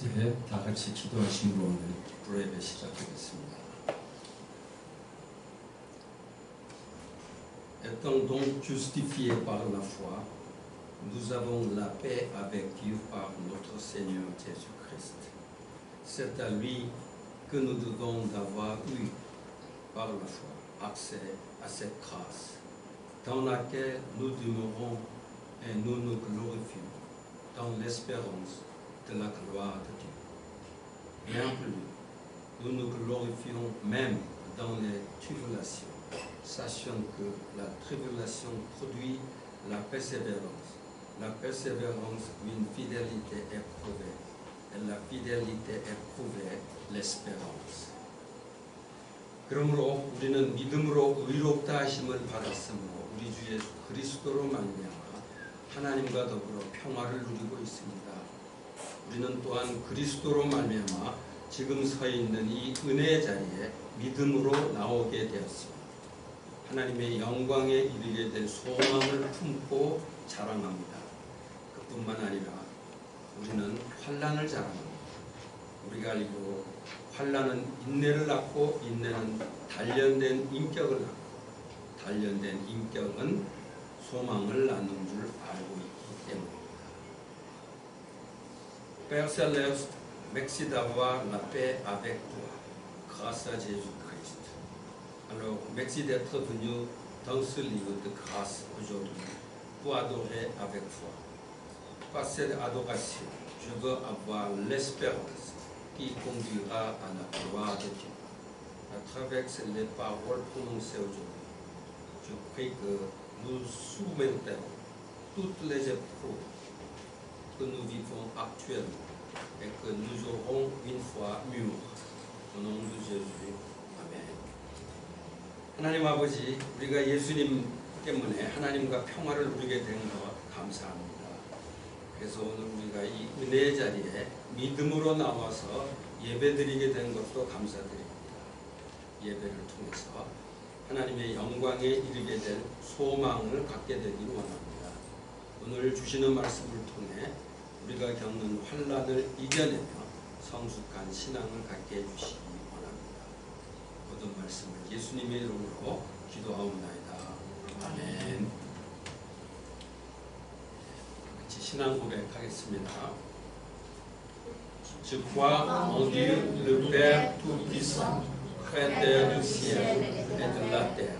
이제 다 같이 기도하심으로 오늘 프레이를 시작하겠습니다. Étant donc justifiés par la foi, nous avons la paix avec Dieu par notre Seigneur Jésus-Christ. C'est à lui que nous devons d'avoir eu, par la foi, accès à cette grâce, dans laquelle nous demeurons et nous nous glorifions, dans l'espérance de la gloire de Dieu. Bien plus, nous nous glorifions même dans les tribulations, sachant que la tribulation produit la persévérance une fidélité éprouvée, et la fidélité éprouvée l'espérance. 그러므로 우리는 믿음으로 의롭다 하심을 받았으므로 우리 주 예수 그리스도로 말미암아 하나님과 더불어 평화를 누리고 있습니다. 우리는 또한 그리스도로 말미암아 지금 서 있는 이 은혜의 자리에 믿음으로 나오게 되었습니다. 하나님의 영광에 이르게 될 소망을 품고 자랑합니다. 그뿐만 아니라 우리는 환난을 자랑합니다. 우리가 알기로 환난은 인내를 낳고 인내는 단련된 인격을 낳고 단련된 인격은 소망을 낳는 줄 알고 있기 때문입니다. Père Céleste, merci d'avoir la paix avec toi, grâce à Jésus-Christ. Alors, merci d'être venu dans ce lieu de grâce aujourd'hui pour adorer avec foi. Par cette adoration, je veux avoir l'espérance qui conduira à la gloire de Dieu. À travers les paroles prononcées aujourd'hui, je prie que nous soumettons toutes les épreuves que nous vivons actuellement et que nous aurons une foi mûre. Au nom de Jésus. 아멘. 하나님 아버지, 우리가 예수님 때문에 하나님과 평화를 누리게 된 것 감사합니다. 그래서 오늘 우리가 이 은혜의 자리에 믿음으로 나와서 예배드리게 된 것도 감사드립니다. 예배를 통해서 하나님의 영광에 이르게 될 소망을 갖게 되기를 원합니다. 오늘 주시는 말씀을 통해 우리가 겪는 환난을 이겨내며 성숙한 신앙을 갖게 해주시기 원합니다. 모든 말씀을 예수님의 이름으로 기도하옵나이다. 아멘. 같이 신앙 고백하겠습니다. Je crois en Dieu, le Père Tout-Puissant, Créateur du ciel et de la terre.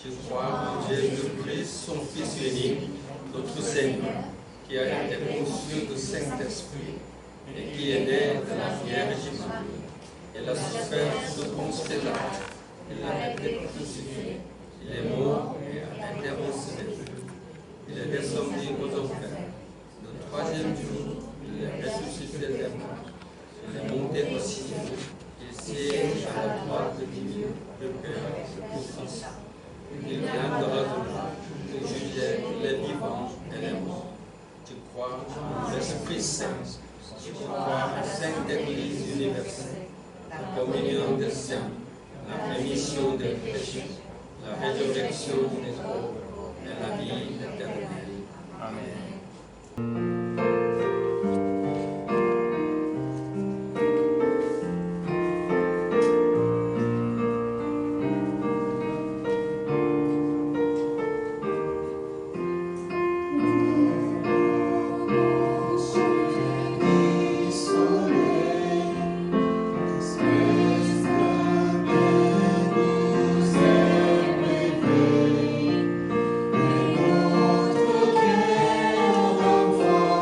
Je crois en Jésus-Christ, son Fils unique, notre Seigneur, qui a été conçu du Saint-Esprit et qui est né de la Vierge Marie. Il a souffert sous Ponce Pilate. Il a été crucifié. Il est mort et a été enseveli. Il est descendu aux enfers. Le troisième jour, il est ressuscité des morts. Il est monté au ciel. Il siège à la droite de Dieu, le Père Tout-Puissant. Il viendra de là pour juger les vivants et les morts. Je crois en l'Esprit Saint. Je crois à la Sainte Église universelle, la communion des saints, la rémission des péchés, la résurrection des corps et la vie éternelle. Amen. Notre cœur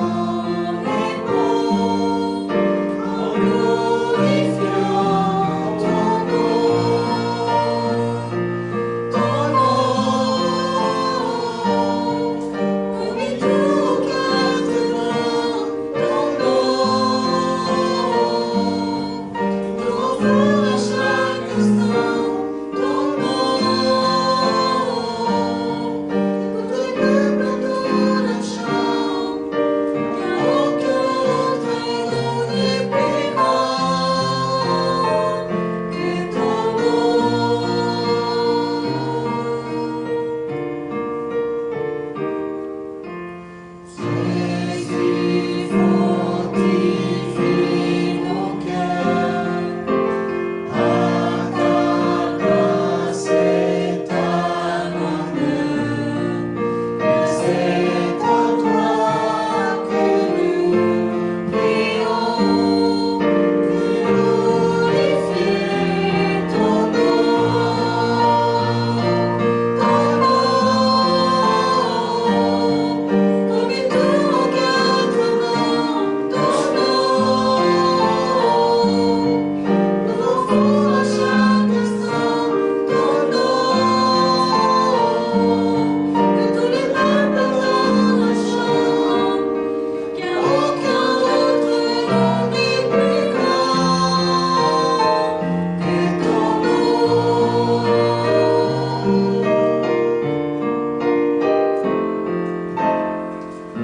Ses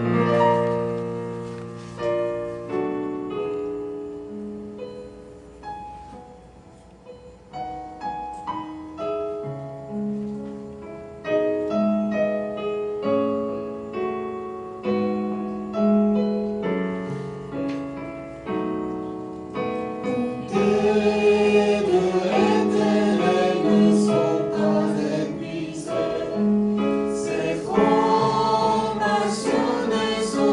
formations ne sont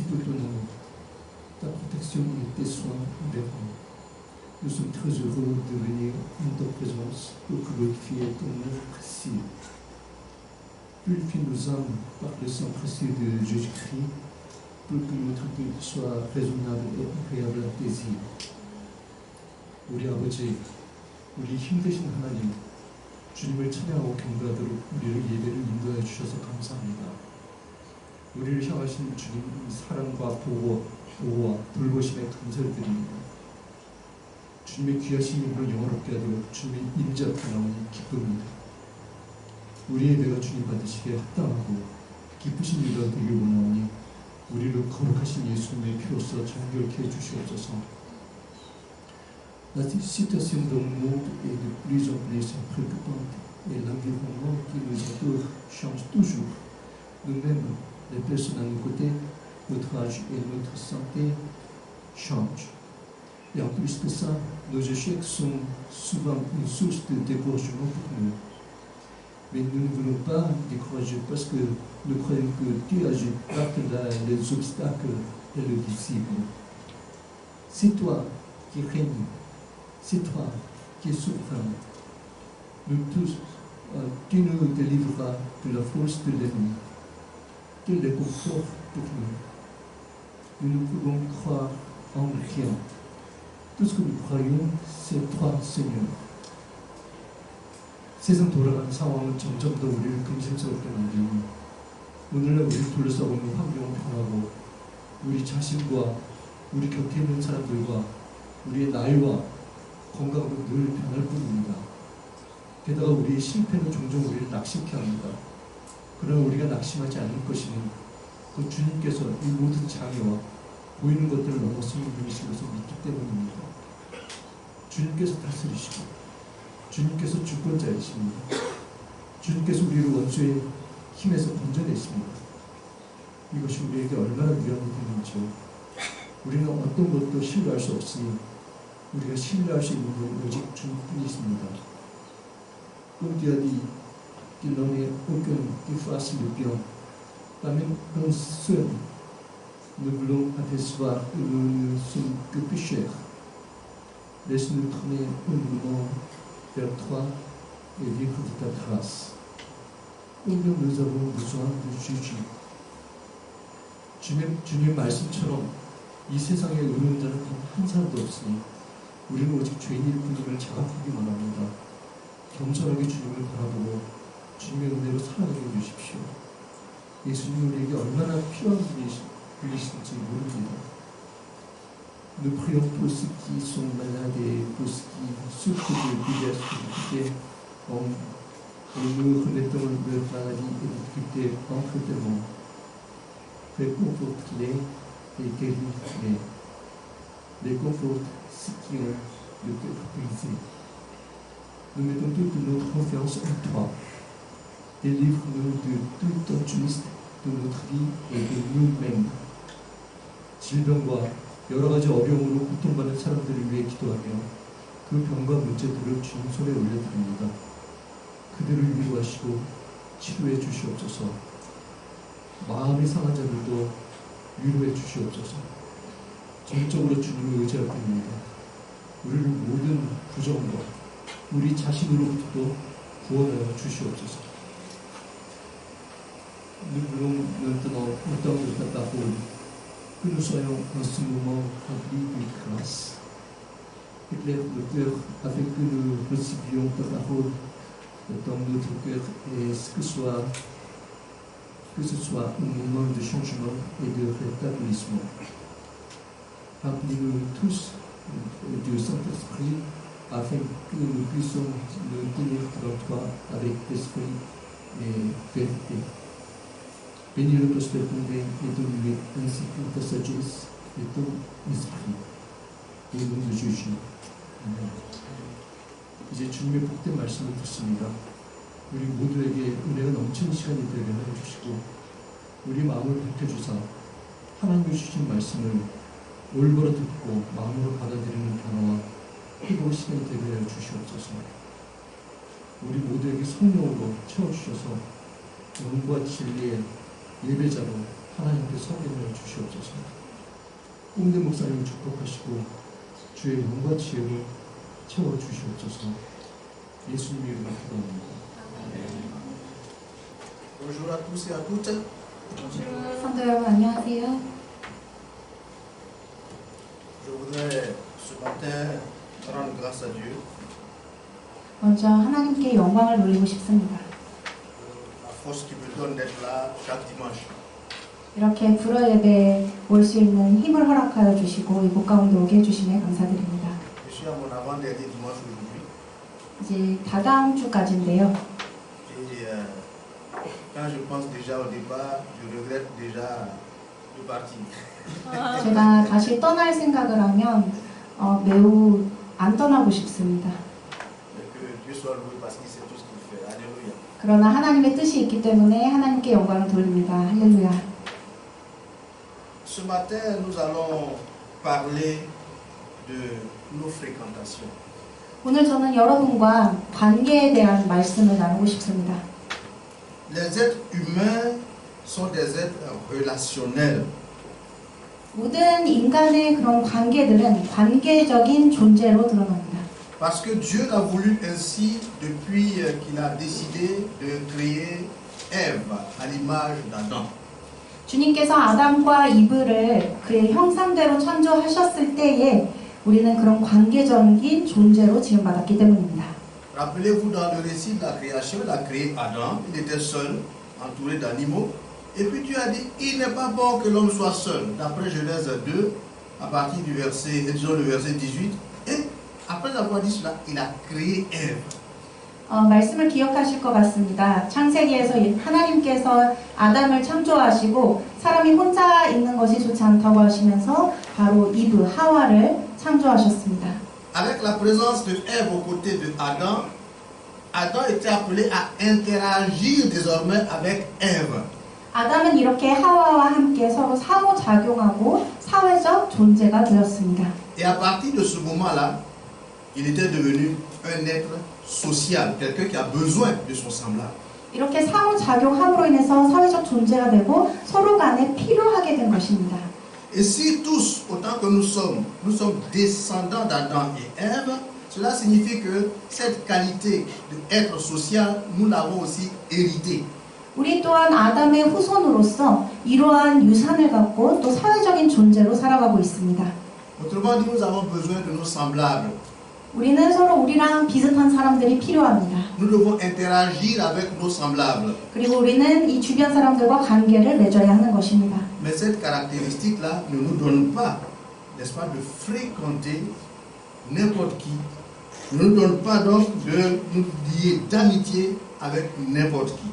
Merci pour ta protection et tes soins envers nous. Nous sommes très heureux de venir en ta présence pour glorifier ton nom précieux. Purifie nos âmes par le sang précieux de Jésus-Christ pour que notre culte soit raisonnable et agréable à tes yeux. 우리 아버지, 우리 힘드신 하나님, 주님을 찬양하고 경배하도록 우리를 예배를 인도해 주셔서 감사합니다. 우리를 향하신 주님 사랑과 보호와 돌보심에 감사를 드립니다. 주님의 귀하신 이름을 영화롭게 하도록 주님의 임재 앞에 나오니 기쁩니다. 우리의 예배가 주님 받으시기에 합당하고 기쁘신 예배가 되길 원하오니 우리를 거룩하신 예수님의 피로써 정결케 해주시옵소서. La situation dans le monde est de plus en plus préoccupante et l'environnement qui nous entoure change toujours. Nous-mêmes, les personnes à nos côtés, notre âge et notre santé changent. Et en plus de ça, nos échecs sont souvent une source de découragement pour nous. Mais nous ne voulons pas décourager parce que nous croyons que Dieu agit par-delà les obstacles et le visible. C'est toi qui règnes. C'est toi qui es souverain. Nous tous, tu nous délivreras de la force de l'ennemi. Tu es le confort pour nous. Nous ne pouvons croire en rien. Tout ce que nous croyons, c'est toi, Seigneur. 세상 돌아가는 상황은 점점 더 우리를 근심스럽게 만들고 오늘날 우리를 둘러싸고 있는 환경은 변하고 우리 자신과 우리 곁에 있는 사람들과 우리의 나이와 건강도 늘 변할 뿐입니다. 게다가 우리의 실패는 종종 우리를 낙심케 합니다. 그러나 우리가 낙심하지 않을 것이는 그 주님께서 이 모든 장애와 보이는 것들을 넘어서는 분이신 것을 믿기 때문입니다. 주님께서 다스리시고 주님께서 주권자이십니다. 주님께서 우리를 원수의 힘에서 건져내십니다. 이것이 우리에게 얼마나 위안이 되는지요. 우리는 어떤 것도 신뢰할 수 없으니 우리가 신뢰할 수 있는 건 오직 주님뿐이십니다. Comme tu as dit, qu'il n'en est aucun qui fasse le bien, pas même un seul. Nous voulons apercevoir que nous ne sommes que pécheurs. Laisse-nous tourner humblement vers toi et vivre de ta grâce. Combien nous avons besoin de Jésus. 주님 말씀처럼 이 세상에 의로운 자는 한 사람도 없으니 우리는 오직 죄인일 뿐임을 자각하기만 합니다. 겸손하게 주님을 바라보고 주님의 은혜로 살아가게 해주십시오. 예수님 우리에게 얼마나 필요한 분이신지 모릅니다. Nous prions pour ceux qui sont malades et pour ceux qui souffrent de diverses difficultés. Et nous remettons leur maladie et difficultés entre tes mains. Réconforte-les et guéris-les. Réconforte ceux qui ont le cœur brisé. Nous mettons toute notre confiance en toi. Délivre-nous de tout injuste de notre vie et de nous-mêmes. 질병과 여러 가지 어려움으로 고통받는 사람들을 위해 기도하며 그 병과 문제들을 주님 손에 올려드립니다. 그들을 위로하시고 치료해 주시옵소서. 마음이 상한 자들도 위로해 주시옵소서. 전적으로 주님을 의지할 뿐입니다. 우리를 모든 부정과 우리 자신으로부터도 구원하여 주시옵소서. Nous voulons maintenant entendre ta parole, que nous soyons en ce moment remplis de grâce. Éclaire le cœur afin que nous recivions ta parole dans notre cœur et que ce soit un moment de changement et de rétablissement. Remplis-nous tous du Saint-Esprit afin que nous puissions nous tenir devant toi avec esprit et vérité. Bénis le pasteur Condé et donne-lui ainsi que ta sagesse et ton esprit. Au nom de Jésus. 아멘. 이제 주님의 복된 말씀을 듣습니다. 우리 모두에게 은혜가 넘치는 시간이 되게 해주시고 우리 마음을 밝혀주사 하나님이 주신 말씀을 올바로 듣고 마음으로 받아들이는 변화와 회복의 시간이 되게 해 주시옵소서. 우리 모두에게 성령으로 채워주셔서 영과 진리의 예배자로 하나님께 성령을 주시옵소서. 웅대 목사님을 축복하시고 주의 영과 지혜를 채워주시옵소서. 예수님 이름으로 기도합니다. Bonjour à tous et à toutes. 성도 여러분 안녕하세요. Je voudrais ce matin rendre grâce à Dieu. 먼저 하나님께 영광을 돌리고 싶습니다. La force qu'il me donne d'être là chaque dimanche. 이렇게 불어 예배에 올 수 있는 힘을 허락하여 주시고 이곳 가운데 오게 해주심에 감사드립니다. Je suis à mon avant-dernier dimanche aujourd'hui. 이제 다다음 주까지인데요. Et quand je pense déjà au départ, je regrette déjà de partir. 제가 다시 떠날 생각을 하면 매우 안 떠나고 싶습니다. Et que Dieu soit loué parce qu'il sait tout ce qu'il fait. Alléluia. 그러나 하나님의 뜻이 있기 때문에 하나님께 영광을 돌립니다. 할렐루야. Ce matin, nous allons parler de nos fréquentations. 오늘 저는 여러분과 관계에 대한 말씀을 나누고 싶습니다. Les êtres humains sont des êtres relationnels. 모든 인간의 그런 관계들은 관계적인 존재로 드러납니다. Parce que Dieu l'a voulu ainsi depuis qu'il a décidé de créer Ève à l'image d'Adam. 주님께서 아담과 이브를 그의 형상대로 창조하셨을 때에 우리는 그런 관계적인 존재로 지음받았기 때문입니다. Rappelez-vous dans le récit de la création, il a créé Adam, il était seul, entouré d'animaux. Et puis Dieu a dit, il n'est pas bon que l'homme soit seul. D'après Genèse 2, à partir du verset, disons le verset 18. Et après avoir dit cela, il a créé Ève. 말씀을 기억하실 것 같습니다. 창세기에서 하나님께서 아담을 창조하시고 사람이 혼자 있는 것이 좋지 않다고 하시면서 바로 이브, 하와를 창조하셨습니다. Avec la présence de Ève aux côtés de Adam, Adam était appelé à interagir désormais avec Ève. 아담은 이렇게 하와와 함께 서로 상호작용하고 사회적 존재가 되었습니다. Et à partir de ce moment-là, il était devenu un être social, quelqu'un qui a besoin de son semblable. 이렇게 상호작용함으로 인해서 사회적 존재가 되고 서로 간에 필요하게 된 것입니다. Et si tous, autant que nous sommes descendants d'Adam et Ève, cela signifie que cette qualité d'être social, nous l'avons aussi héritée. 우리 또한 아담의 후손으로서 이러한 유산을 갖고 또 사회적인 존재로 살아가고 있습니다. Autrement dit, nous avons besoin de nos semblables. 우리는 서로 우리랑 비슷한 사람들이 필요합니다. Nous devons interagir avec nos semblables. 그리고 우리는 이 주변 사람들과 관계를 맺어야 하는 것입니다. Mais cette caractéristique-là ne nous donne pas, n'est-ce pas, de fréquenter n'importe qui. Ne nous donne pas donc de nous lier d'amitié avec n'importe qui.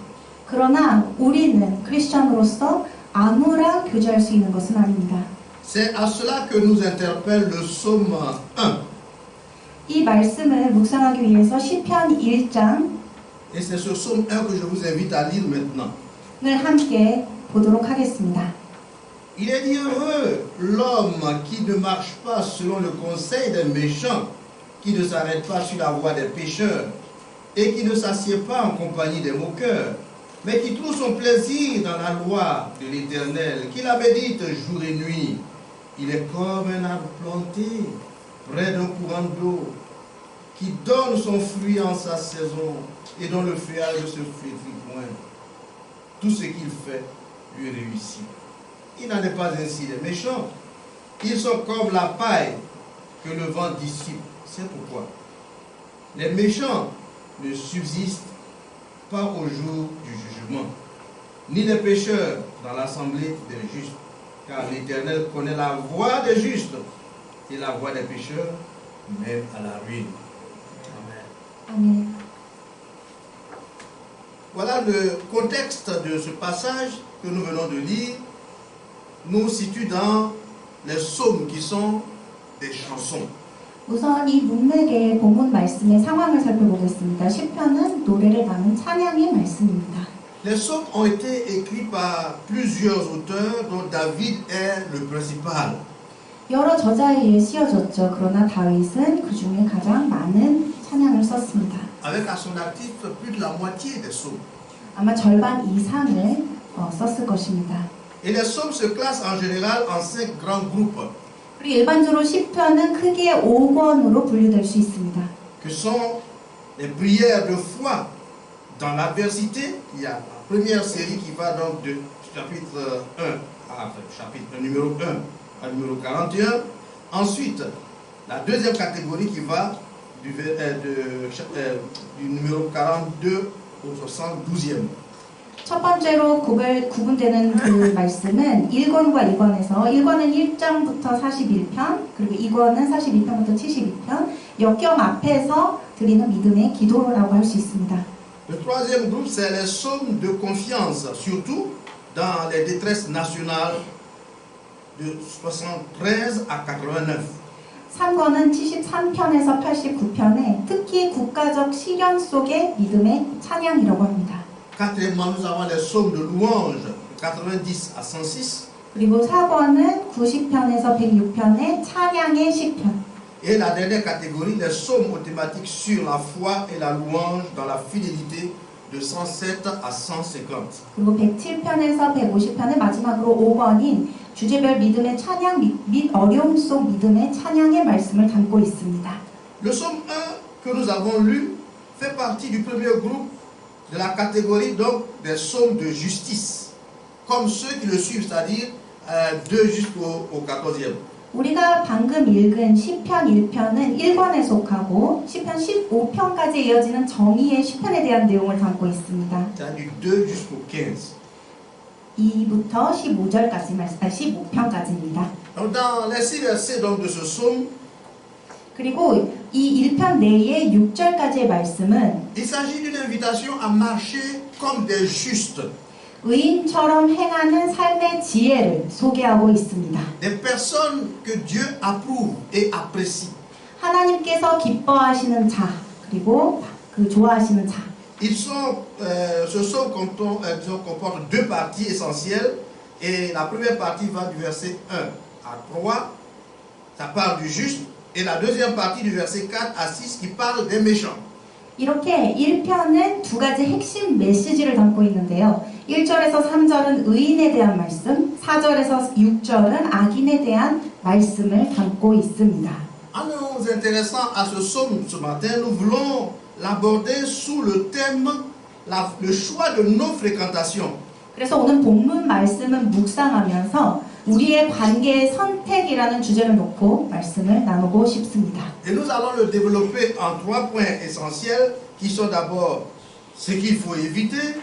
그러나 우리는 크리스천으로서 아무랑 교제할 수 있는 것은 아닙니다. C'est à cela que nous interpelle le psaume 1. 이 말씀을 묵상하기 위해서 시편 1장 Et c'est ce psaume 1 que je vous invite à lire maintenant. 을 함께 보도록 하겠습니다. Il est dit heureux l'homme qui ne marche pas selon le conseil des méchants, qui ne s'arrête pas sur la voie des pécheurs, et qui ne s'assied pas en compagnie des moqueurs, mais qui trouve son plaisir dans la loi de l'Éternel, qui la médite jour et nuit. Il est comme un arbre planté près d'un courant d'eau, qui donne son fruit en sa saison, et dont le feuillage ne se flétrit point. Tout ce qu'il fait lui réussit. Il n'en est pas ainsi des méchants. Ils sont comme la paille que le vent dissipe. C'est pourquoi les méchants ne subsistent pas au jour du jugement, ni les pécheurs dans l'assemblée des justes, car l'Éternel connaît la voie des justes et la voie des pécheurs, même à la ruine. Amen. 아멘. Voilà le contexte de ce passage que nous venons de lire, nous situe dans les psaumes qui sont des chansons. 우선 이 문맥의 본문 말씀의 상황을 살펴보겠습니다. 시편은 노래를 담은 찬양의 말씀입니다. Les psaumes ont été écrits par plusieurs auteurs, dont David est le principal. 여러 저자에 의해 쓰여졌죠. 그러나 다윗은 그 중에 가장 많은 찬양을 썼습니다. Avec à son actif plus de la moitié des psaumes. 아마 절반 이상을 썼을 것입니다. Et les psaumes se classent en général en 5 grands groupes, 그리고 일반적으로 시편은 크게 5권으로 분류될 수 있습니다. que sont les prières de foi dans l'adversité. Il y a la première série qui va donc de chapitre 1 à chapitre numéro 1 à numéro 41. Ensuite, la deuxième catégorie qui va du numéro 42 au 72e. 첫 번째로 구분되는 그 말씀은 1권과 2권에서 1권은 1장부터 41편, 그리고 2권은 42편부터 72편, 역경 앞에서 드리는 믿음의 기도라고 할 수 있습니다. Le troisième groupe, c'est les psaumes de confiance, surtout dans les détresses nationales de 73 à 89. 3권은 73편에서 89편에 특히 국가적 시련 속의 믿음의 찬양이라고 합니다. Quatrièmement, nous avons les psaumes de louange, de 90 à 106. 그리고 4권은 90편에서 106편의 찬양의 시편. Et la dernière catégorie, les psaumes aux thématiques sur la foi et la louange dans la fidélité de 107 à 150. 그리고 107편에서 150편의 마지막으로 5권인 주제별 믿음의 찬양 및 어려움 속 믿음의 찬양의 말씀을 담고 있습니다. Le psaume 1 que nous avons lu fait partie du premier groupe de la catégorie donc des psaumes de justice, comme ceux qui le suivent, c'est-à-dire 2 jusqu'au 14e. 우리가 방금 읽은 시편 1편은 1권에 속하고 시편 15편까지 이어지는 정의의 시편에 대한 내용을 담고 있습니다. C'est-à-dire 2 jusqu'au 15. 2부터 15절까지 15편까지입니다. Donc dans les 6 versets donc de ce psaume, 그리고 이 1편 내의 6절까지의 말씀은 il s'agit d'une invitation à marcher comme des justes, 의인처럼 행하는 삶의 지혜를 소개하고 있습니다. des personnes que Dieu approuve et apprécie. 하나님께서 기뻐하시는 자, 그리고 그 좋아하시는 자. Ce psaume comporte 2 parties essentielles et la première partie va du verset 1 à 3, ça parle du juste, et la deuxième partie du verset 4 à 6 qui parle des méchants. 이렇게 1편은 2가지 핵심 메시지를 담고 있는데요. 1절에서 3절은 의인에 대한 말씀, 4절에서 6절은 악인에 대한 말씀을 담고 있습니다. En nous intéressant à ce psaume ce matin, nous voulons l'aborder sous le thème le choix de nos fréquentations. 그래서 오늘 본문 말씀은 묵상하면서 우리의 관계의 선택이라는 주제를 놓고 말씀을 나누고 싶습니다. Et nous allons le développer en 3 points essentiels qui sont d'abord ce qu'il faut éviter,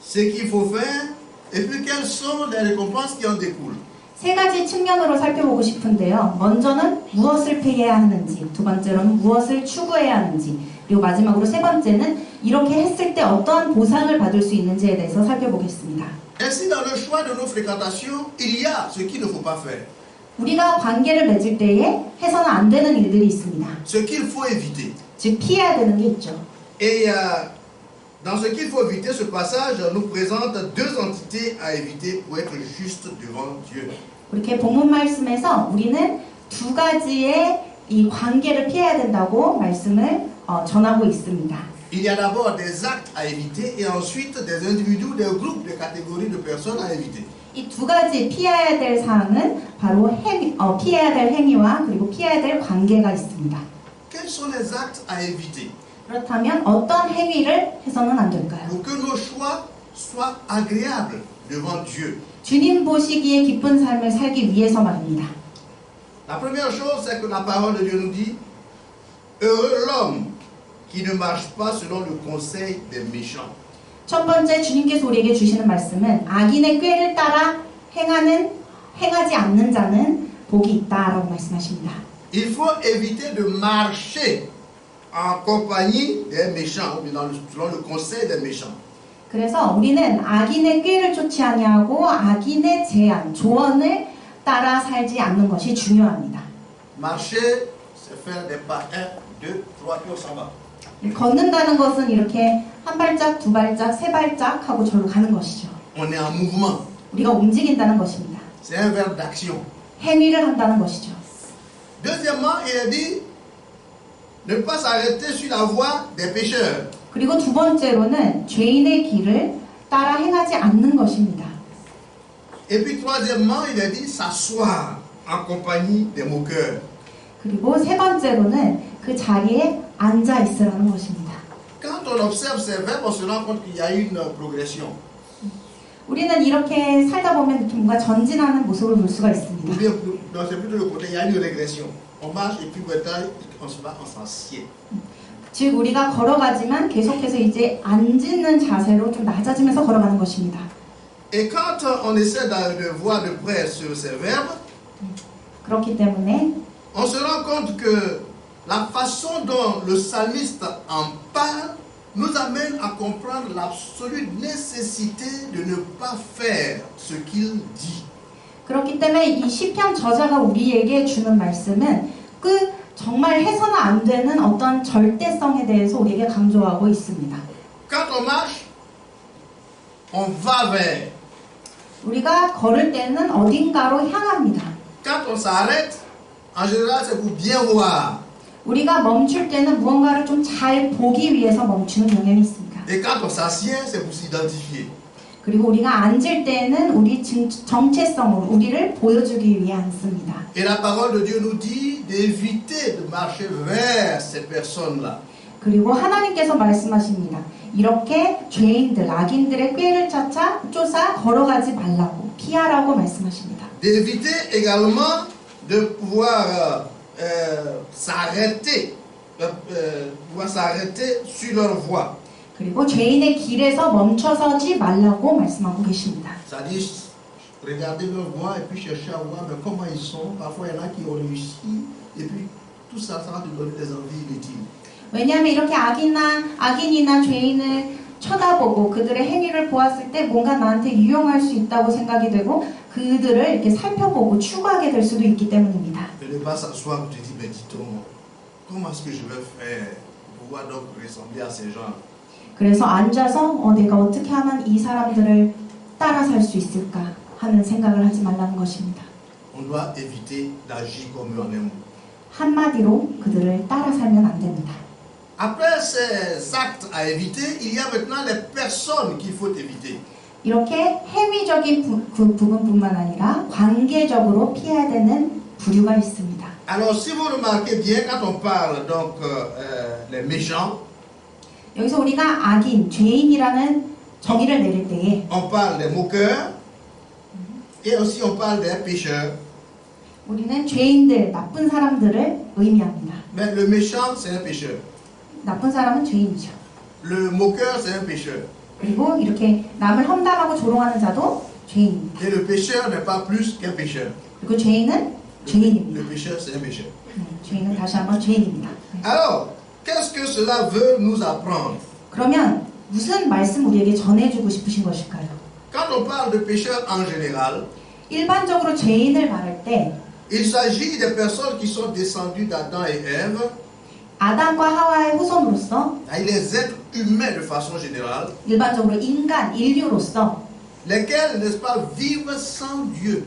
ce qu'il faut faire, et puis quelles sont les récompenses qui en découlent. 3가지 측면으로 살펴보고 싶은데요. 먼저는 무엇을 피해야 하는지, 두 번째로는 무엇을 추구해야 하는지, 그리고 마지막으로 3번째는 이렇게 했을 때 어떠한 보상을 받을 수 있는지에 대해서 살펴보겠습니다. Ainsi, dans le choix de nos fréquentations, il y a ce qu'il ne faut pas faire, 우리가 관계를 맺을 때에 해서는 안 되는 일들이 있습니다. ce qu'il faut éviter. 즉 피해야 되는 게 있죠. Et dans ce qu'il faut éviter, ce passage nous présente 2 entités à éviter pour être juste devant Dieu. 이렇게 본문 말씀에서 우리는 2가지의 이 관계를 피해야 된다고 말씀을 전하고 있습니다. Il y a d'abord des actes à éviter et ensuite des individus, des groupes, des catégories de personnes à éviter. 이 2가지 피해야 될 사항은 바로 피해야 될 행위와 그리고 피해야 될 관계가 있습니다. Quels sont les actes à éviter? 그렇다면 어떤 행위를 해서는 안 될까요? Pour que nos choix soient agréables devant Dieu. 주님 보시기에 기쁜 삶을 살기 위해서 말입니다. La première chose, c'est que la parole de Dieu nous dit heureux l'homme qui ne marche pas selon le conseil des méchants. 첫 번째 주님께서 우리에게 주시는 말씀은 악인의 꾀를 따라 행하지 않는 자는 복이 있다라고 말씀하십니다. Il faut éviter de marcher en compagnie des méchants, ou selon le conseil des méchants. 그래서 우리는 악인의 꾀를 쫓지 아니하고 악인의 제안, 조언을 따라 살지 않는 것이 중요합니다. Marcher, c'est faire des pas 1, 2, 3, puis on s'en va. 걷는다는 것은 이렇게 한 발짝, 두 발짝, 세 발짝 하고 절로 가는 것이죠. On est en mouvement. 우리가 움직인다는 것입니다. C'est un verbe d'action. 행위를 한다는 것이죠. Deuxièmement, il a dit ne pas s'arrêter sur la voie des pécheurs. 그리고 두 번째로는 죄인의 길을 따라 행하지 않는 것입니다. Et puis troisièmement, il a dit s'asseoir en compagnie des moqueurs. 그리고 세 번째로는 그 자리에 앉아 있으라는 것입니다. Quand on observe ces verbes, on se rend compte qu'il y a une progression. 우리는 이렇게 살다 보면 이렇게 뭔가 전진하는 모습을 볼 수가 Ou 있습니다. bien, non, c'est plutôt le côté, il y a une régression. On marche et puis maintenant, on se va, on s'assied. 즉 우리가 걸어가지만 계속해서 이제 앉는 자세로 좀 낮아지면서 걸어가는 것입니다. Et quand on essaie de voir de près sur ces verbes, 그렇기 때문에 on se rend compte que la façon dont le psalmiste en parle nous amène à comprendre l'absolue nécessité de ne pas faire ce qu'il dit. 그렇기 때문에 이 시편 저자가 우리에게 주는 말씀은 그 정말 해서는 안 되는 어떤 절대성에 대해서 우리에게 강조하고 있습니다. Quand on marche, on va vers. 우리가 걸을 때는 어딘가로 향합니다. Quand on s'arrête, en général, c'est pour bien voir. 우리가 멈출 때는 무언가를 좀 잘 보기 위해서 멈추는 경향이 있습니다. Et quand on s'assied, c'est pour s'identifier. 그리고 우리가 앉을 때는 우리 정체성으로 우리를 보여주기 위해 앉습니다. Et la parole de Dieu nous dit d'éviter de marcher vers ces personnes-là. 그리고 하나님께서 말씀하십니다. 이렇게 죄인들, 악인들의 꾀를 쫓아 걸어가지 말라고, 피하라고 말씀하십니다. D'éviter également de pouvoir s'arrêter sur leur voie. 그리고 죄인의 길에서 멈춰서지 말라고 말씀하고 계십니다. C'est-à-dire, regarder leur voie et puis chercher à voir mais comment ils sont. Parfois, il y en a qui ont réussi et puis tout ça, ça va te donner des envies inutiles. 왜냐하면 이렇게 악인이나 죄인을 쳐다보고 그들의 행위를 보았을 때 뭔가 나한테 유용할 수 있다고 생각이 되고 그들을 이렇게 살펴보고 추구하게 될 수도 있기 때문입니다. De ne pas s'asseoir et te dire, mais dis-donc, comment est-ce que je vais faire pour pouvoir donc ressembler à ces gens? 그래서 앉아서 내가 어떻게 하면 이 사람들을 따라 살 수 있을까 하는 생각을 하지 말라는 것입니다. On doit éviter d'agir comme eux-mêmes. 한마디로 그들을 따라 살면 안 됩니다. Après ces actes à éviter, il y a maintenant les personnes qu'il faut éviter. 이렇게 행위적인 부분뿐만 아니라 관계적으로 피해야 되는 부류가 있습니다. Alors, si vous remarquez bien, quand on parle donc les méchants, 여기서 우리가 악인, 죄인이라는 정의를 내릴 때에 on parle des moqueurs et aussi on parle des pécheurs. 우리는 죄인들, 나쁜 사람들을 의미합니다. Mais le méchant, c'est un pécheur. 나쁜 사람은 죄인이죠. Le moqueur, c'est un pécheur. 그리고 이렇게 남을 험담하고 조롱하는 자도 죄인입니다. Et le pécheur n'est pas plus qu'un pécheur. 그리고 죄인은 죄인입니다. Le pécheur, c'est un pécheur. 죄인은 다시 한번 죄인입니다. Alors, qu'est-ce que cela veut nous apprendre? 그러면 무슨 말씀 우리에게 전해주고 싶으신 것일까요? Quand on parle de pécheurs en général, 일반적으로 죄인을 말할 때 il s'agit des personnes qui sont descendues d'Adam et Ève, 아담과 하와의 후손으로서 les êtres humains de façon générale, 일반적으로 인류로서 lesquels, n'est-ce pas, vivent sans Dieu.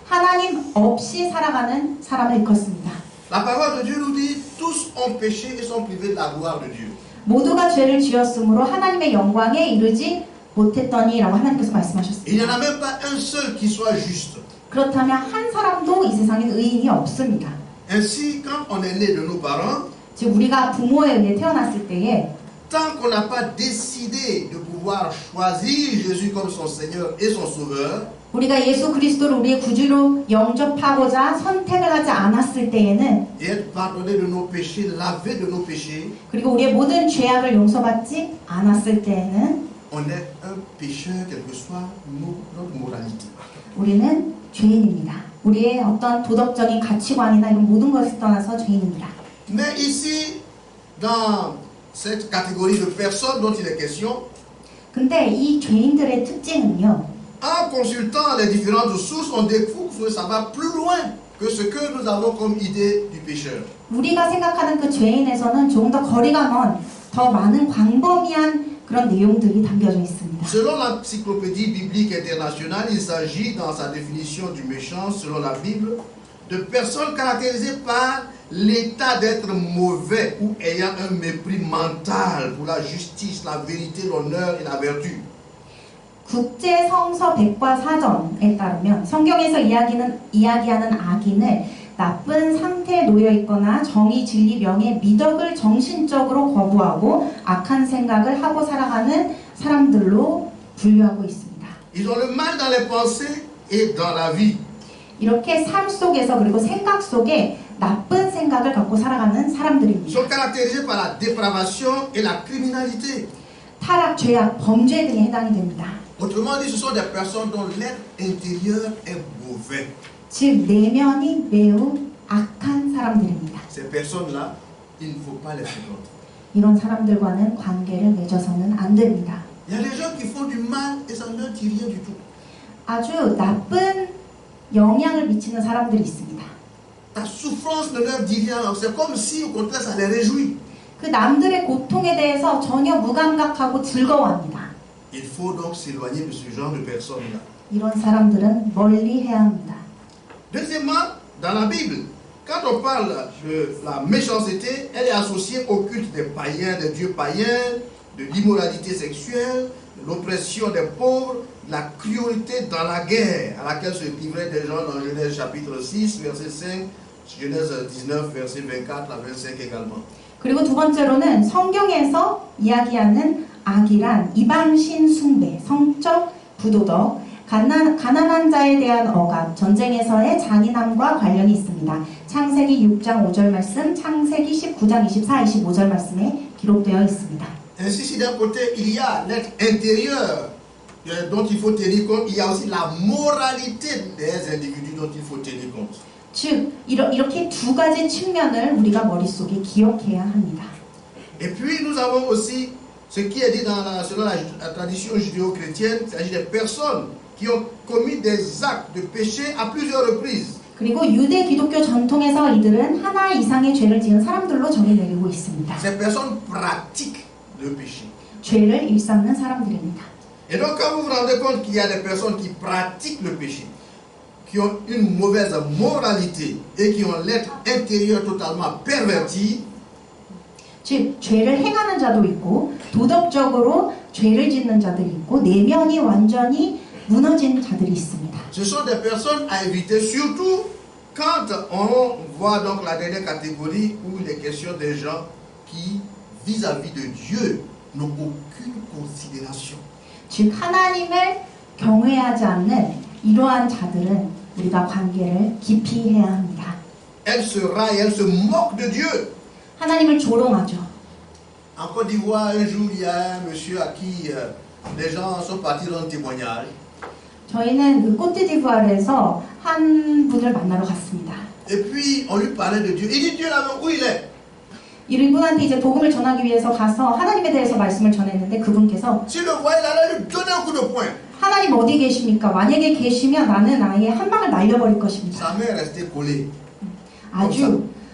하나님 없이 살아가는 사람을 일컫습니다. La parole de Dieu nous dit, tous ont péché et sont privés de la gloire de Dieu. 모두가 죄를 지었으므로 하나님의 영광에 이르지 못했더니라고 하나님께서 말씀하셨습니다. Il n'y en a même pas un seul qui soit juste. 그렇다면 한 사람도 이 세상에 의인이 없습니다. Ainsi, quand on est né de nos parents, 즉 우리가 부모에 의해 태어났을 때에 tant qu'on n'a pas décidé de pouvoir choisir Jésus comme son Seigneur et son Sauveur, 우리가 예수 그리스도를 우리의 구주로 영접하고자 선택을 하지 않았을 때에는 et être pardonné de nos péchés, lavé de nos péchés, 그리고 우리의 모든 죄악을 용서받지 않았을 때에는 on est un pécheur, quelle que soit notre moralité. 우리는 죄인입니다. 우리의 어떤 도덕적인 가치관이나 이런 모든 것을 떠나서 죄인입니다. Mais ici, dans cette catégorie de personnes dont il est question, 근데 이 죄인들의 특징은요. en consultant les différentes sources, on découvre que ça va plus loin que ce que nous avons comme idée du pécheur. 우리가 생각하는 그 죄인에서는 조금 더 거리가 먼, 더 많은 광범위한 그런 내용들이 담겨져 있습니다. Selon l'encyclopédie biblique internationale, il s'agit dans sa définition du méchant, selon la Bible, de personnes caractérisées par l'état d'être mauvais ou ayant un mépris mental pour la justice, la vérité, l'honneur et la vertu. 국제 성서 백과사전에 따르면 성경에서 이야기하는 악인을 나쁜 상태에 놓여 있거나 정의, 진리, 명예, 미덕을 정신적으로 거부하고 악한 생각을 하고 살아가는 사람들로 분류하고 있습니다. Ils ont le mal dans les pensées et dans la vie. 이렇게 삶 속에서 그리고 생각 속에 나쁜 생각을 갖고 살아가는 Ils 사람들입니다. sont caractérisés par la dépravation et la criminalité. 타락, 죄악, 범죄 등에 해당이 됩니다. Autrement dit, ce sont des personnes dont l'être intérieur est mauvais. 즉 내면이 매우 악한 사람들입니다. Ces personnes-là, il ne faut pas les fréquenter. 이런 사람들과는 관계를 맺어서는 안 됩니다. Il y a des gens qui font du mal et ça ne leur dit rien du tout. 아주 나쁜 영향을 미치는 사람들이 있습니다. Ta souffrance ne leur dit rien. C'est comme si, au contraire, ça les réjouit. 그 남들의 고통에 대해서 전혀 무감각하고 즐거워합니다. Il faut donc s'éloigner de ce genre de personnes-là. 이런 사람들은 멀리 해야 합니다. Deuxièmement, dans la Bible, quand on parle de la méchanceté, elle est associée au culte des païens, des dieux païens, de l'immoralité sexuelle, de l'oppression des pauvres, de la cruauté dans la guerre à laquelle se livraient des gens dans Genèse chapitre 6, verset 5, Genèse 19, verset 24 à 25 également. 그리고 두 번째로는 성경에서 이야기하는 악이란 이방신 숭배, 성적 부도덕, 가난한 자에 대한 억압, 전쟁에서의 잔인함과 관련이 있습니다. 창세기 6장 5절 말씀, 창세기 19장 24, 25절 말씀에 기록되어 있습니다. Ainsi, si d'un côté il y a l'être intérieur dont il faut tenir compte, il y a aussi la moralité des individus dont il faut tenir compte. 즉, 이렇게 두 가지 측면을 우리가 머릿속에 기억해야 합니다. Et puis nous avons aussi ce qui est dit selon la tradition judéo-chrétienne, il s'agit des personnes qui ont commis des actes de péché à plusieurs reprises. 그리고 유대 기독교 전통에서 이들은 하나 이상의 죄를 지은 사람들로 정의 내리고 있습니다. Ces personnes pratiquent le péché. 죄를 일삼는 사람들입니다. Et donc quand vous vous rendez compte qu'il y a des personnes qui pratiquent le péché, qui ont une mauvaise moralité et qui ont l'être intérieur totalement perverti, 즉 죄를 행하는 자도 있고 도덕적으로 죄를 짓는 자들이 있고 내면이 완전히 무너진 자들이 있습니다. ce sont des personnes à éviter, surtout quand on voit donc la dernière catégorie où il est question des gens qui, vis-à-vis de Dieu, n'ont aucune considération. 즉 하나님을 경외하지 않는 이러한 자들은 우리가 관계를 깊이 해야 합니다. Elle se raille, elle se moque de Dieu. 하나님을 조롱하죠. En Côte d'Ivoire, un jour, il y a un monsieur à qui les gens sont partis rendre témoignage. 저희는 그 꼬티디부아르에서 한 분을 만나러 갔습니다. Et puis, on lui parlait de Dieu. Il dit Dieu là-bas, où il est? 이분한테 이제 복음을 전하기 위해서 가서 하나님에 대해서 말씀을 전했는데 그분께서 S'il le voyait, il allait lui donner un coup de poing. 하나님 어디 계십니까? 만약에 계시면 나는 아예 한 방을 날려버릴 것입니다. Sa main est restée collée.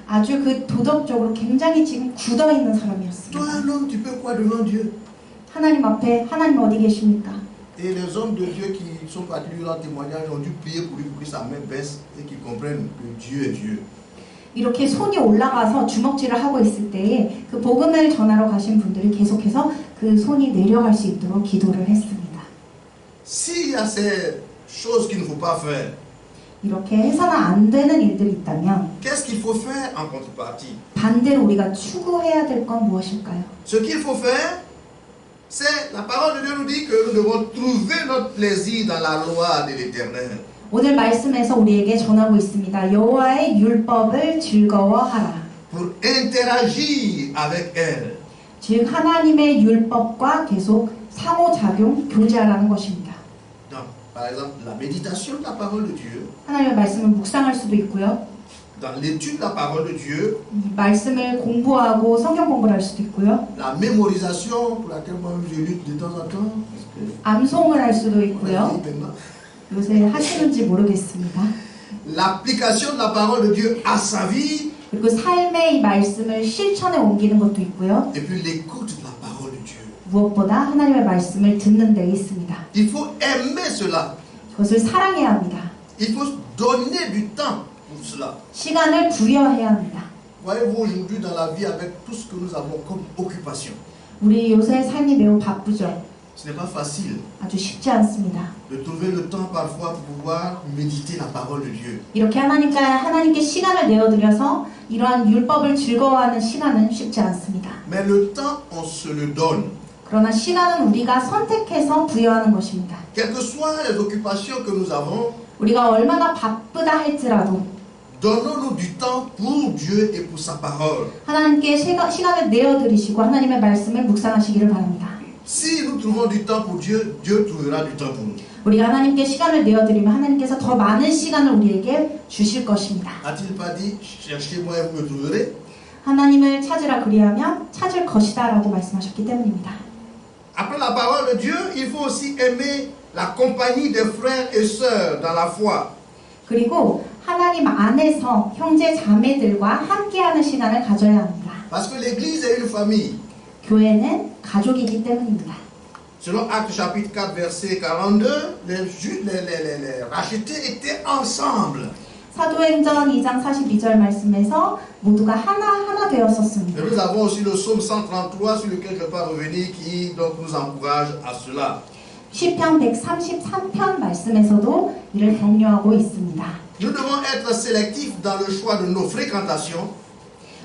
아주 그 도덕적으로 굉장히 지금 굳어있는 사람이었습니다. Toi, un homme, tu peux quoi devant Dieu? 하나님 앞에 하나님 어디 계십니까? Et les hommes de Dieu qui sont partis lui rendre témoignage ont dû prier pour lui pour que sa main baisse et qu'il comprenne que Dieu est Dieu. 이렇게 손이 올라가서 주먹질을 하고 있을 때에 그 복음을 전하러 가신 분들이 계속해서 그 손이 내려갈 수 있도록 기도를 했습니다. S'il y a ces choses qu'il ne faut pas faire, 이렇게 해서는 안 되는 일들이 있다면 qu'est-ce qu'il faut faire en contrepartie? 반대로 우리가 추구해야 될 건 무엇일까요? Ce qu'il faut faire, c'est, la parole de Dieu nous dit que nous devons trouver notre plaisir dans la loi de l'Éternel. 오늘 말씀에서 우리에게 전하고 있습니다. 여호와의 율법을 즐거워하라. Pour interagir avec elle. 즉 하나님의 율법과 계속 상호작용, 교제하라는 것입니다. Donc, par exemple, la méditation de la parole de Dieu, 하나님의 말씀을 묵상할 수도 있고요. dans l'étude de la parole de Dieu, 이 말씀을 공부하고 성경 공부를 할 수도 있고요. la mémorisation pour laquelle moi-même je lutte de temps en temps. Parce que 암송을 할 수도 on a 있고요. dit maintenant. 요새 하시는지 모르겠습니다. L'application de la parole de Dieu à sa vie. 그리고 삶의 이 말씀을 실천에 옮기는 것도 있고요. Et puis l'écoute de la parole de Dieu. 무엇보다 하나님의 말씀을 듣는 데 있습니다. Il faut aimer cela. 그것을 사랑해야 합니다. Il faut donner du temps pour cela. 시간을 부여해야 합니다. Voyez-vous aujourd'hui dans la vie avec tout ce que nous avons comme occupation. 우리 요새 삶이 매우 바쁘죠. Ce n'est pas facile 아주 쉽지 않습니다. de trouver le temps parfois pour pouvoir méditer la parole de Dieu. 이렇게 하나님께 시간을 내어드려서 이러한 율법을 즐거워하는 시간은 쉽지 않습니다. Mais le temps, on se le donne. 그러나 시간은 우리가 선택해서 부여하는 것입니다. Quelles que soient les occupations que nous avons, 우리가 얼마나 바쁘다 할지라도 donnons-nous du temps pour Dieu et pour sa parole. 하나님께 시간을 내어드리시고 하나님의 말씀을 묵상하시기를 바랍니다. Si nous trouvons du temps pour Dieu, Dieu trouvera du temps pour nous. 우리가 하나님께 시간을 내어드리면 하나님께서 더 많은 시간을 우리에게 주실 것입니다. A-t-il pas dit, cherchez-moi et vous me trouverez? 하나님을 찾으라 그리하면 찾을 것이다 라고 말씀하셨기 때문입니다. Après la parole de Dieu, il faut aussi aimer la compagnie des frères et sœurs dans la foi. 그리고 하나님 안에서 형제 자매들과 함께하는 시간을 가져야 합니다. Parce que l'Église est une famille. 교회는 가족이기 때문입니다. Selon Actes chapitre 4 verset 42, les rachetés étaient ensemble. 사도행전 2장 42절 말씀에서 모두가 하나 되었었습니다. Et nous avons aussi le psaume 133 sur lequel je ne vais pas revenir qui donc nous encourage à cela. 시편 133편 말씀에서도 이를 격려하고 있습니다. Nous devons être sélectifs dans le choix de nos fréquentations.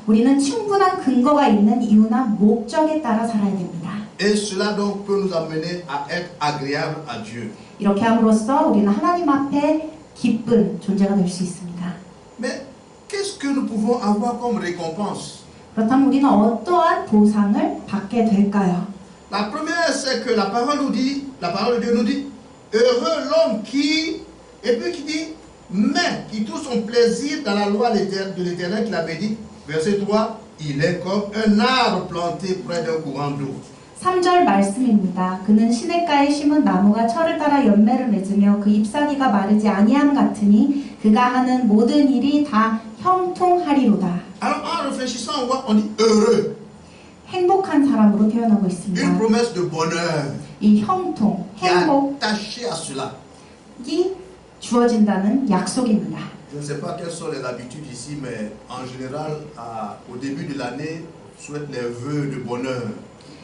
우리는 충분한 근거가 있는 이유나 목적에 따라 살아야 됩니다. Et cela donc peut nous amener à être agréable à Dieu. 이렇게 함으로써 우리는 하나님 앞에 기쁜 존재가 될 수 있습니다. Mais qu'est-ce que nous pouvons avoir comme récompense? 그렇다면 우리는 어떠한 보상을 받게 될까요? La première, c'est que la parole de Dieu nous dit, heureux l'homme qui, et puis qui dit, mais qui trouve son plaisir dans la loi de l'Éternel qu'il avait dit, verset 3, il est comme un arbre planté près d'un courant d'eau. 3절 말씀입니다. 그는 시냇가에 심은 나무가 철을 따라 열매를 맺으며 그 잎사귀가 마르지 아니함 같으니 그가 하는 모든 일이 다 형통하리로다. Alors en réfléchissant, on voit, on dit heureux. 행복한 사람으로 표현하고 Une 있습니다. promesse de bonheur 이 형통, qui est 행복이 attachée à cela. 주어진다는 약속입니다. Je ne sais pas quelles sont les habitudes ici, mais en général, au début de l'année, on souhaite les vœux de bonheur.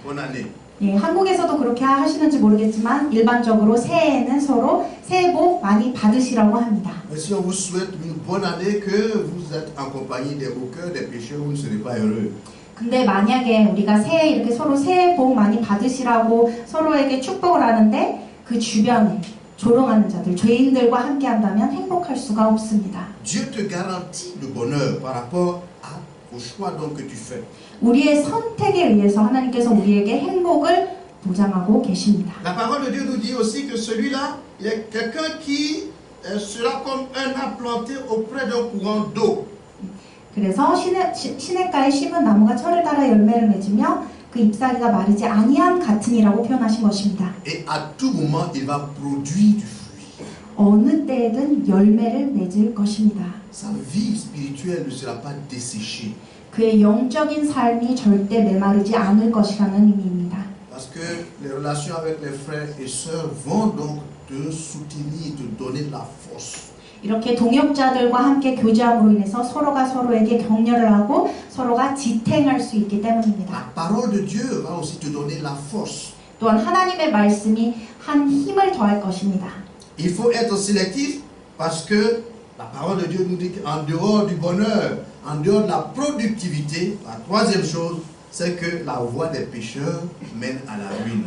Bonne année. 예, 한국에서도 그렇게 하시는지 모르겠지만 일반적으로 새해에는 서로 새해 복 많이 받으시라고 합니다. Mais si on vous souhaite une bonne année, que vous êtes en compagnie des moqueurs, des pécheurs, vous ne serez pas heureux. 근데 만약에 우리가 새해 이렇게 서로 새해 복 많이 받으시라고 서로에게 축복을 하는데 그 주변에 조롱하는 자들, 죄인들과 함께 한다면 행복할 수가 없습니다. Dieu te garantit le bonheur par rapport au choix donc que tu fais. 우리의 선택에 의해서 하나님께서 우리에게 행복을 보장하고 계십니다. La parole de Dieu nous dit aussi que celui-là, il est quelqu'un qui sera comme un arbre planté auprès d'un courant d'eau. 그래서 시냇가에 심은 나무가 철을 따라 열매를 맺으며 그 잎사귀가 마르지 아니함 같으니라고 표현하신 것입니다. Et à tout moment, il va produire du fruit. 어느 때에든 열매를 맺을 것입니다. Sa vie spirituelle ne sera pas desséchée. 그의 영적인 삶이 절대 메마르지 않을 것이라는 의미입니다. Parce que les relations avec les frères et sœurs vont donc te soutenir, te donner la force. 이렇게 동역자들과 함께 교제함으로 인해서 서로가 서로에게 격려를 하고 서로가 지탱할 수 있기 때문입니다. La parole de Dieu va aussi te donner la force. 또한 하나님의 말씀이 한 힘을 더할 것입니다. Il faut être sélectif parce que la parole de Dieu nous dit qu'en dehors du bonheur, en dehors de la productivité, la troisième chose, c'est que la voie des pécheurs mène à la ruine.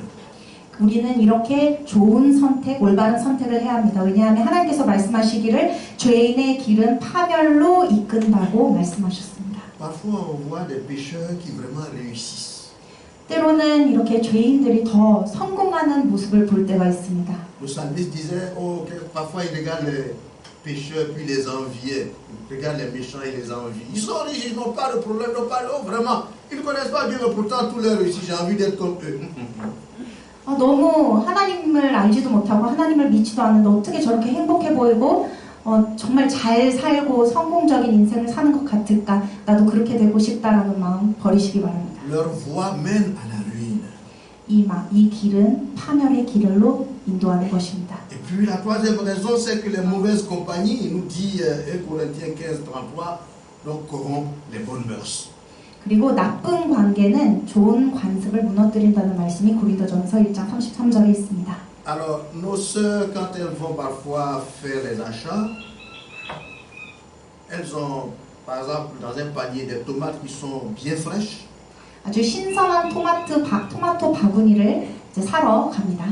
우리는 이렇게 좋은 선택, 올바른 선택을 해야 합니다. 왜냐하면 하나님께서 말씀하시기를 죄인의 길은 파멸로 이끈다고 말씀하셨습니다. Parfois, on voit des pécheurs qui vraiment réussissent. 때로는 이렇게 죄인들이 더 성공하는 모습을 볼 때가 있습니다. Le psalmiste disait, oh, parfois il regarde les pécheurs puis les enviait. Il regarde les méchants et les envie. Ils sont riches, ils n'ont pas de problème, ils n'ont pas de... Oh, vraiment, ils ne connaissent pas Dieu, mais pourtant tous les réussis. J'ai envie d'être comme eux. 너무 하나님을 알지도 못하고 하나님을 믿지도 않는데 어떻게 저렇게 행복해 보이고 정말 잘 살고 성공적인 인생을 사는 것 같을까? 나도 그렇게 되고 싶다라는 마음 버리시기 바랍니다. Leur voie mène à la ruine. 이 길은 파멸의 길로 인도하는 것입니다. Et puis la troisième raison, c'est que les mauvaises compagnies, il nous dit 1 Corinthiens 15, 33, donc corrompent les bonnes mœurs. 그리고 나쁜 관계는 좋은 관습을 무너뜨린다는 말씀이 고린도전서 1장 33절에 있습니다. Alors, nos sœurs, quand elles vont parfois faire les achats, elles ont, par exemple, dans un panier des tomates qui sont bien fraîches. 아주 신선한 토마토 바구니를 이제 사러 갑니다.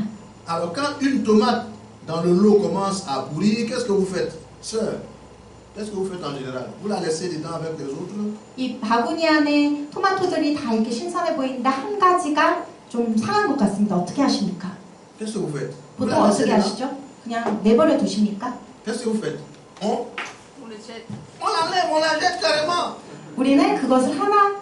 Alors, quand une tomate dans le lot commence à pourrir, qu'est-ce que vous faites, sœur? Qu'est-ce que vous faites en général? Vous la laissez dedans avec les autres? 이 바구니 안에 토마토들이 다 이렇게 신선해 보이는데 한 가지가 좀 상한 것 같습니다. 어떻게 하십니까? Qu'est-ce que vous faites? Vous 보통 la laissez 어떻게 dedans? 하시죠? 그냥 내버려 두십니까? Qu'est-ce que vous faites? On le jette. on la jette carrément. 우리는 그것을 하나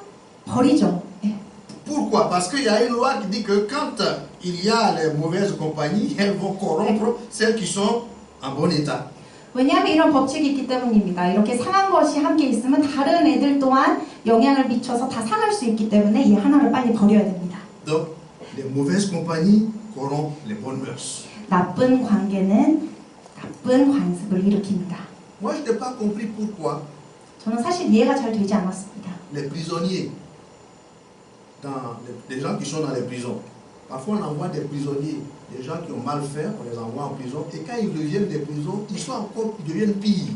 버리죠. 네. Pourquoi? Parce qu'il y a une loi qui dit que quand il y a les mauvaises compagnies, elles vont corrompre celles qui sont en bon état. 왜냐하면 이런 법칙이 있기 때문입니다. 이렇게 상한 것이 함께 있으면 다른 애들 또한 영향을 미쳐서 다 상할 수 있기 때문에 이 하나를 빨리 버려야 됩니다. Donc, les mauvaises compagnies corrompent les bonnes mœurs. 나쁜 관계는 나쁜 관습을 일으킵니다. Moi, je n'ai pas compris pourquoi 저는 사실 이해가 잘 되지 않았습니다. les prisonniers, les gens qui sont dans les prisons, parfois on envoie des prisonniers, des gens qui ont mal fait, on les envoie en prison, et quand ils reviennent des prisons, ils deviennent pires.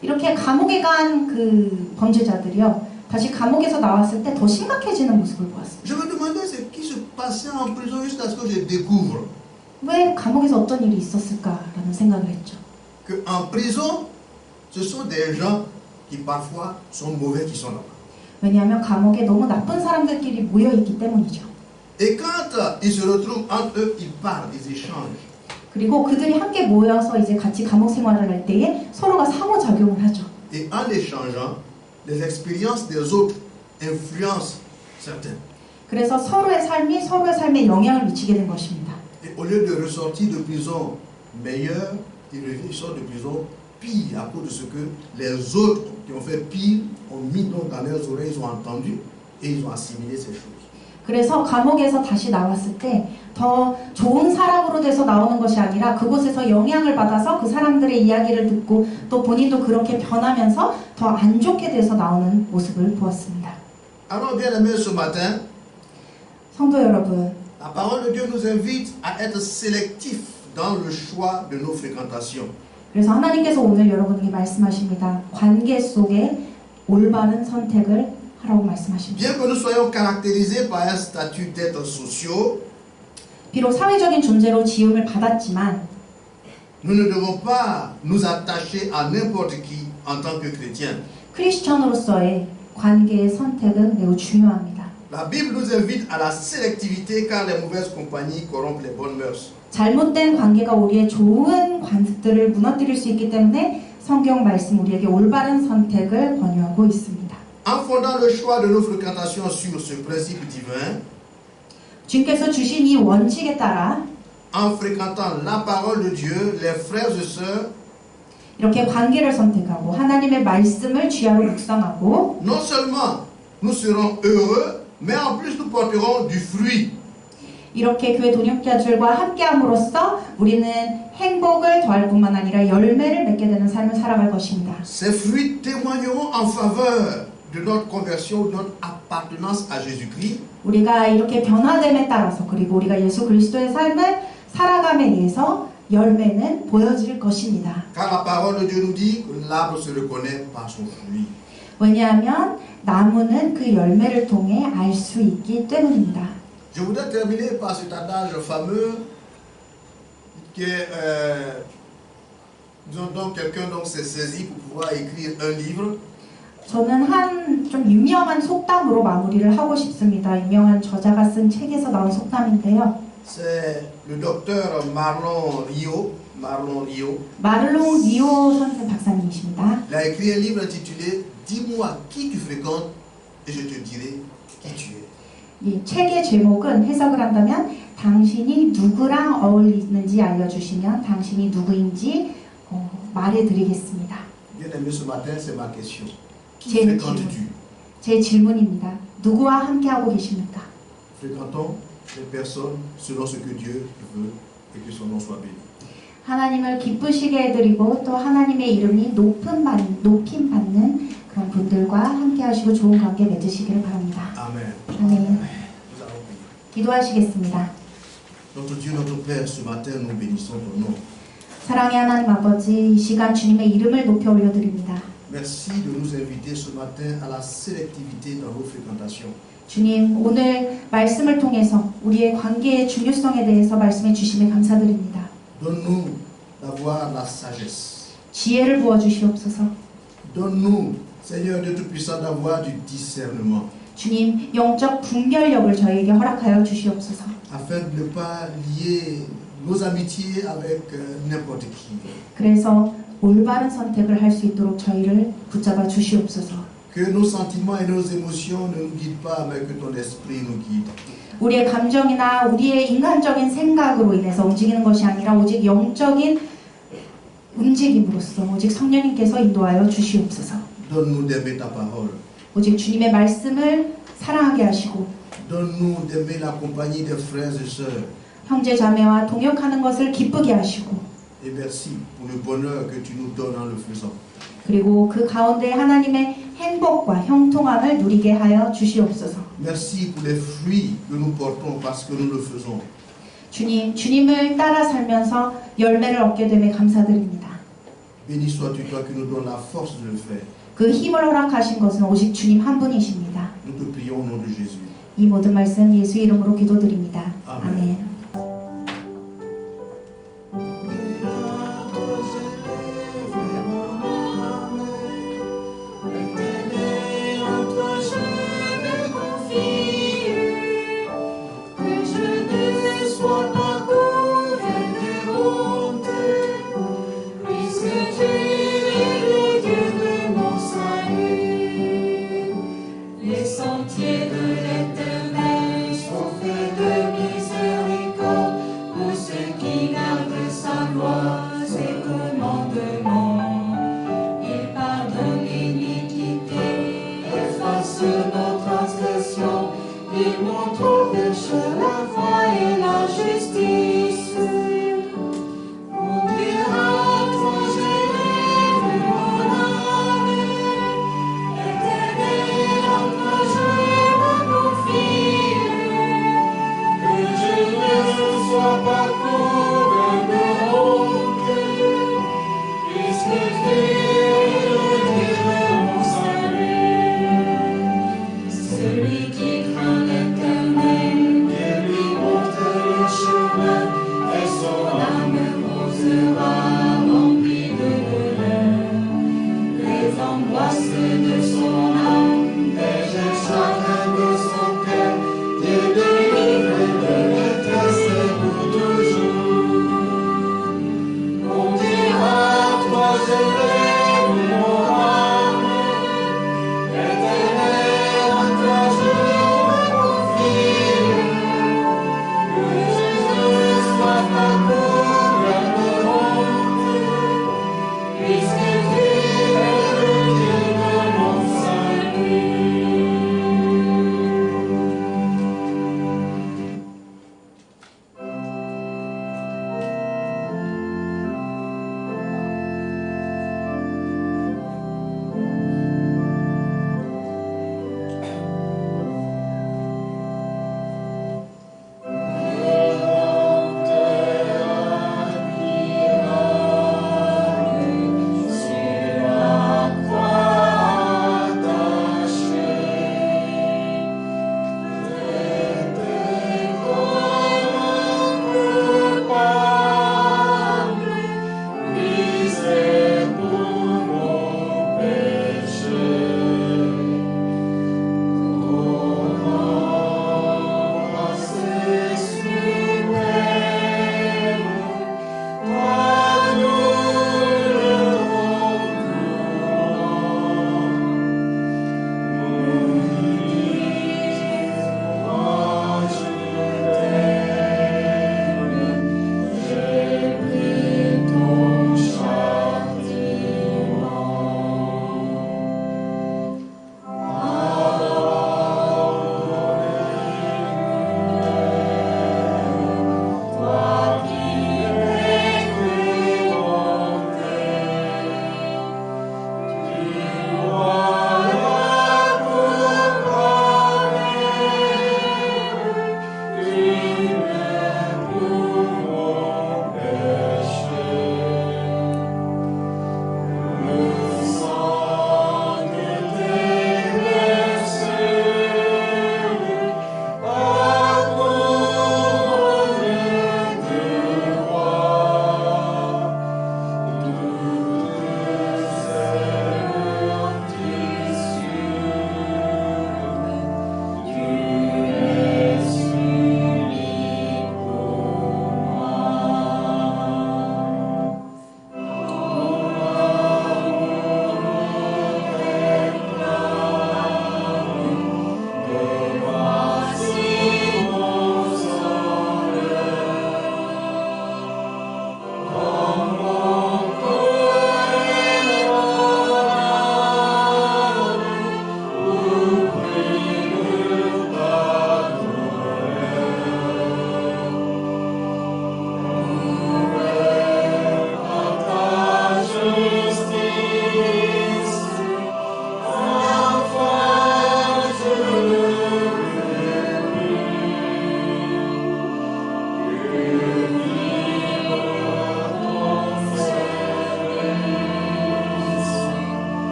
이렇게 감옥에 간 그 범죄자들이요, 다시 감옥에서 나왔을 때 더 심각해지는 모습을 보았습니다. Je me demandais ce qui se passait en prison jusqu'à ce que je découvre 왜 감옥에서 어떤 일이 있었을까라는 생각을 했죠. que en prison, ce sont des gens qui parfois sont mauvais qui sont là-bas. 왜냐하면 감옥에 너무 나쁜 사람들끼리 모여 있기 때문이죠. Et quand ils se retrouvent entre eux, ils parlent, ils échangent. 그리고 그들이 함께 모여서 이제 같이 감옥 생활을 할 때에 서로가 상호작용을 하죠. Et en échangeant, les expériences des autres influencent certains. 그래서 서로의 삶에 영향을 미치게 된 것입니다. Et au lieu de ressortir de prison meilleurs, ils sortent de prison pire à cause de ce que les autres qui ont fait pire ont mis donc dans leurs oreilles, ils ont entendu et ils ont assimilé ces choses. 그래서 감옥에서 다시 나왔을 때 더 좋은 사람으로 돼서 나오는 것이 아니라 그곳에서 영향을 받아서 그 사람들의 이야기를 듣고 또 본인도 그렇게 변하면서 더 안 좋게 돼서 나오는 모습을 보았습니다. Alors, bien-aimés, ce matin, 성도 여러분, la parole de Dieu nous invite à être sélectifs dans le choix de nos fréquentations. 그래서 하나님께서 오늘 여러분에게 말씀하십니다. 관계 속에 올바른 선택을 하라고 말씀하십니다. Bien que nous soyons caractérisés par un statut d'êtres sociaux, 비록 사회적인 존재로 지음을 받았지만 nous ne devons pas nous attacher à n'importe qui en tant que chrétiens. 크리스천으로서의 관계의 선택은 매우 중요합니다. La Bible nous invite à la sélectivité car les mauvaises compagnies corrompent les bonnes mœurs. 잘못된 관계가 우리의 좋은 관습들을 무너뜨릴 수 있기 때문에 성경 말씀 우리에게 올바른 선택을 권유하고 있습니다. En fondant le choix de nos fréquentations sur ce principe divin, 주님께서 주신 이 원칙에 따라 en fréquentant la parole de Dieu, les frères et sœurs, 이렇게 관계를 선택하고 하나님의 말씀을 쥐하로 묵상하고 non seulement nous serons heureux, mais en plus nous porterons du fruit. 이렇게 교회 동역자들과 함께함으로써 우리는 행복을 더할 뿐만 아니라 열매를 맺게 되는 삶을 살아갈 것입니다. Ces fruits témoigneront en faveur de notre conversion, de notre appartenance à Jésus-Christ. 우리가 이렇게 변화됨에 따라서 그리고 우리가 예수 그리스도의 삶을 살아감에 의해서 열매는 보여질 것입니다. Car la parole de Dieu nous dit que l'arbre se reconnaît par son fruit. 왜냐하면 나무는 그 열매를 통해 알 수 있기 때문입니다. Je voudrais terminer par cet adage fameux que, disons donc, quelqu'un s'est saisi pour pouvoir écrire un livre. 저는 한 좀 유명한 속담으로 마무리를 하고 싶습니다. 유명한 저자가 쓴 책에서 나온 속담인데요. C'est le docteur Marlon Rio. 마를롱 리오 선생 박사님이십니다. Il a écrit un livre intitulé Dis-moi qui tu fréquentes et je te dirai qui tu es. 이 책의 제목은 해석을 한다면 당신이 누구랑 어울리는지 알려주시면 당신이 누구인지 말해드리겠습니다. Bien-aimé, ce matin, c'est ma question. Qui 제 fréquentes-tu? 제 질문입니다. 누구와 함께하고 계십니까? Fréquentons les personnes selon ce que Dieu veut et que son nom soit béni. 하나님을 기쁘시게 해드리고 또 하나님의 이름이 높임 받는 그런 분들과 여러분들과 함께 하시고 좋은 관계 맺으시기를 바랍니다. Amen. 아멘. Nous allons prier. 기도하시겠습니다. Notre Dieu, notre Père, ce matin, nous bénissons ton nom. 사랑의 하나님 아버지, 이 시간 주님의 이름을 높여 올려드립니다. Merci de nous inviter ce matin à la sélectivité dans nos fréquentations. 주님, 오늘 말씀을 통해서 우리의 관계의 중요성에 대해서 말씀해 주심에 감사드립니다. Donne-nous d'avoir la sagesse. 지혜를 부어주시옵소서. Donne-nous, Seigneur Dieu Tout-Puissant, d'avoir du discernement, 주님, 영적 분별력을 저희에게 허락하여 주시옵소서. afin de ne pas lier nos amitiés avec n'importe qui. 그래서 올바른 선택을 할 수 있도록 저희를 붙잡아 주시옵소서. Que nos sentiments et nos émotions ne nous guident pas, mais que ton esprit nous guide. 우리의 감정이나 우리의 인간적인 생각으로 인해서 움직이는 것이 아니라 오직 영적인 움직임으로써 오직 성령님께서 인도하여 주시옵소서. Donne-nous d'aimer ta parole. 오직 주님의 말씀을 사랑하게 하시고 Donne-nous d'aimer la compagnie des frères et sœurs. 형제 자매와 동역하는 것을 기쁘게 하시고 Et merci pour le bonheur que tu nous donnes en le faisant. 그리고 그 가운데 하나님의 행복과 형통함을 누리게 하여 주시옵소서. Merci pour les fruits que nous portons parce que nous le faisons. 주님, 주님을 따라 살면서 열매를 얻게 됨에 감사드립니다. Béni sois-tu, toi qui nous donnes la force de le faire. 그 힘을 허락하신 것은 오직 주님 한 분이십니다. Nous te prions au nom de Jésus. 이 모든 말씀 예수 이름으로 기도드립니다. 아멘. 아멘.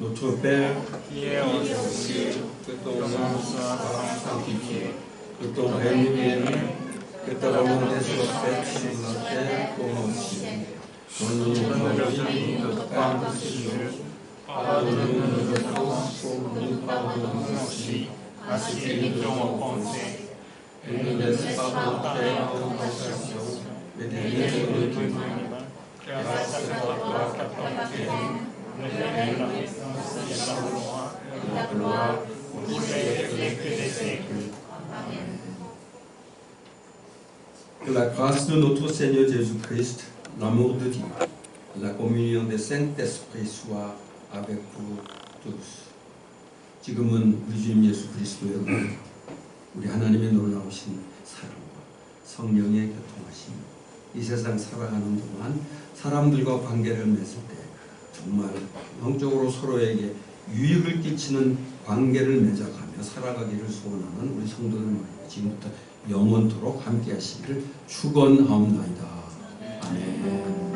Notre Père, qui est aux cieux, que ton que ton nom nom soit soit sanctifié, sanctifié, que ton règne vienne, que ta volonté soit faite sur la terre comme au ciel. Donne-nous aujourd'hui notre pain de ce jour. Pardonne-nous nos offenses, comme nous pardonnons aussi à ceux qui nous ont offensés. Et ne nous laisse pas entrer en tentation, mais délivre-nous du mal. Car c'est à toi qu'appartient le règne, la puissance et la gloire pour les siècles des siècles. Que la grâce de notre Seigneur Jésus-Christ, l'amour de Dieu, la communion des Saint-Esprit soit avec vous tous. 지금은 우리 주님 예수 그리스도의 은혜, 우리 하나님의 놀라우신 사랑과 성령의 교통하심, 이 세상 살아가는 동안 사람들과 관계를 맺을 때 정말 영적으로 서로에게 유익을 끼치는 관계를 맺어가며 살아가기를 소원하는 우리 성도들 말이에요. 지금부터 영원토록 함께 하시기를 축원하옵나이다. 아멘.